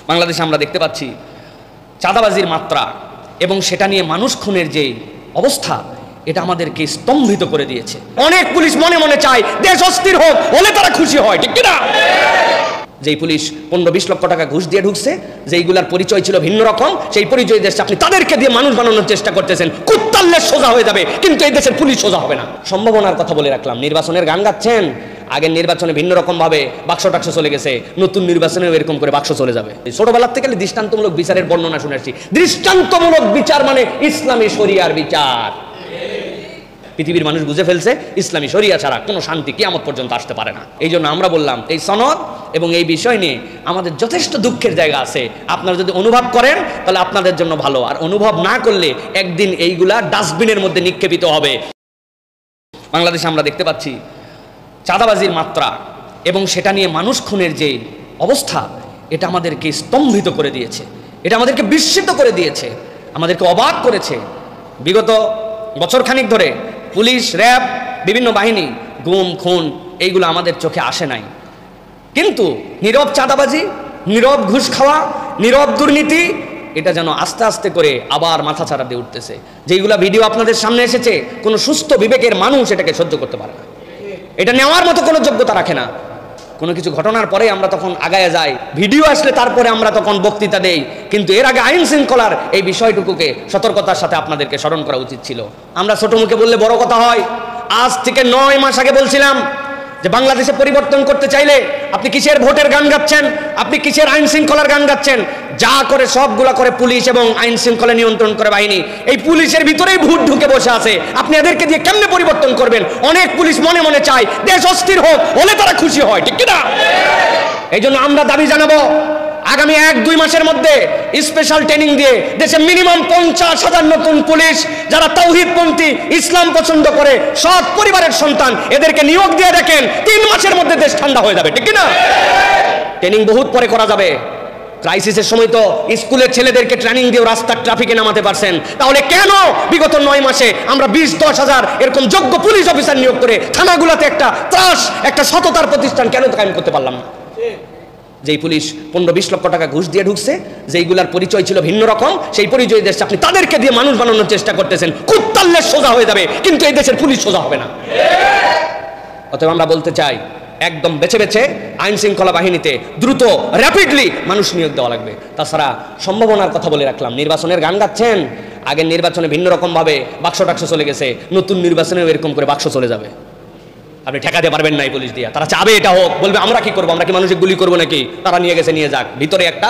বাংলাদেশে আমরা দেখতে পাচ্ছি চাঁদাবাজির মাত্রা এবং সেটা নিয়ে মানুষ খুনের যে অবস্থা, এটা আমাদেরকে স্তম্ভিত করে দিয়েছে। অনেক পুলিশ মনে মনে চায় দেশ অস্থির হোক, হলে তারা খুশি হয়, ঠিক কিনা? যেই পুলিশ 15-20 লক্ষ টাকা ঘুষ দিয়ে ঢুকছে, যেইগুলার পরিচয় ছিল ভিন্ন রকম, সেই পরিচয় দেশে আপনি তাদেরকে দিয়ে মানুষ বানানোর চেষ্টা করতেছেন। কুত্তাল্লে সোজা হয়ে যাবে, কিন্তু এই দেশের পুলিশ সোজা হবে না। সম্ভাবনার কথা বলে রাখলাম। নির্বাচনের গান গাচ্ছেন, আগের নির্বাচনে ভিন্ন রকম ভাবে বাক্স টাক্স চলে গেছে, নতুন নির্বাচনেও এরকম করে বাক্স চলে যাবে। ছোটবেলার থেকে দৃষ্টান্তমূলক বিচারের বর্ণনা শুনে আসছি। দৃষ্টান্তমূলক বিচার মানে ইসলামী শরিয়ার বিচার। পৃথিবীর মানুষ বুঝে ফেলছে ইসলামী শরিয়া ছাড়া কোনো শান্তি কিয়ামত পর্যন্ত আসতে পারে না। এই জন্য আমরা বললাম এই সনদ এবং এই বিষয় নিয়ে আমাদের যথেষ্ট দুঃখের জায়গা আছে। আপনারা যদি অনুভব করেন তাহলে আপনাদের জন্য ভালো, আর অনুভব না করলে একদিন এইগুলা ডাস্টবিনের মধ্যে নিক্ষেপিত হবে। বাংলাদেশে আমরা দেখতে পাচ্ছি চাঁদাবাজির মাত্রা এবং সেটা নিয়ে মানুষ খুনের যে অবস্থা, এটা আমাদেরকে স্তম্ভিত করে দিয়েছে, এটা আমাদেরকে বিস্মিত করে দিয়েছে, আমাদেরকে অবাক করেছে। বিগত বছরখানিক ধরে পুলিশ, র্যাব, বিভিন্ন বাহিনী গুম খুন এইগুলো আমাদের চোখে আসে নাই, কিন্তু নীরব চাঁদাবাজি, নীরব ঘুষ খাওয়া, নীরব দুর্নীতি, এটা যেন আস্তে আস্তে করে আবার মাথা ছাড়া দিয়ে উঠতেছে। যেইগুলা ভিডিও আপনাদের সামনে এসেছে, কোনো সুস্থ বিবেকের মানুষ এটাকে সহ্য করতে পারে না, এটা নেওয়ার মতো কোনো যোগ্যতা রাখে না। কোনো কিছু ঘটনার পরে আমরা তখন আগায় যাই, ভিডিও আসলে তারপরে আমরা তখন বক্তৃতা দেই, কিন্তু এর আগে আইন শৃঙ্খলার এই বিষয়টুকুকে সতর্কতার সাথে আপনাদেরকে স্মরণ করা উচিত ছিল। আমরা ছোট মুখে বললে বড় কথা হয়। আজ থেকে 9 মাস আগে বলছিলাম যে বাংলাদেশে পরিবর্তন করতে চাইলে আপনি কিসের ভোটের গান গাচ্ছেন, আপনি কিসের আইন শৃঙ্খলার গান গাচ্ছেন? যা করে সবগুলা করে পুলিশ এবং আইন শৃঙ্খলা নিয়ন্ত্রণ করে বাহিনী। এই পুলিশের ভিতরেই ভূত ঢুকে বসে আছে, আপনি এদেরকে দিয়ে কেমনে পরিবর্তন করবেন? অনেক পুলিশ মনে মনে চায় দেশ অস্থির হোক, হলে তারা খুশি হয়, ঠিক কিনা? এই জন্য আমরা দাবি জানাবো আগামী 1-2 মাসের মধ্যে স্পেশাল ট্রেনিং দিয়ে দেশে মিনিমাম 50,000 নতুন পুলিশ, যারা তাওহীদপন্থী, ইসলাম পছন্দ করে, সৎ পরিবারের সন্তান, এদেরকে নিয়োগ দিয়ে দেখেন 3 মাসের মধ্যে দেশ ঠান্ডা হয়ে যাবে, ঠিক কিনা? ট্রেনিং বহুত পরে করা যাবে। ক্রাইসিসের সময় তো স্কুলের ছেলেদেরকে ট্রেনিং দিয়ে রাস্তার ট্রাফিকে নামাতে পারছেন, তাহলে কেন বিগত 9 মাসে আমরা 20-10,000 এরকম যোগ্য পুলিশ অফিসার নিয়োগ করে থানাগুলোতে একটা ত্রাস, একটা সততার প্রতিষ্ঠান কেন কায়েম করতে পারলাম না? যেই পুলিশ 15-20 লক্ষ টাকা ঘুষ দিয়ে ঢুকছে, যেইগুলার পরিচয় ছিল ভিন্ন রকম, সেই পরিচয় দেশে আপনি তাদেরকে দিয়ে মানুষ বানানোর চেষ্টা করতেছেন। কুত্তাল্লে সোজা হয়ে যাবে, কিন্তু এই দেশের পুলিশ সোজা হবে না। অতএব আমরা বলতে চাই একদম বেছে বেছে আইন শৃঙ্খলা বাহিনীতে দ্রুত র্যাপিডলি মানুষ নিয়োগ দেওয়া লাগবে। তাছাড়া সম্ভাবনার কথা বলে রাখলাম। নির্বাচনের গান গাচ্ছেন, আগের নির্বাচনে ভিন্ন রকম ভাবে বাক্স টাক্স চলে গেছে, নতুন নির্বাচনেও এরকম করে বাক্স চলে যাবে। আপনি ঠেকাতে পারবেন না এই পুলিশ দিয়া। তারা চাবে এটা হোক, বলবে আমরা কি করবো, আমরা কি মানুষের গুলি করবো নাকি? তারা নিয়ে গেছে, নিয়ে যাক। ভিতরে একটা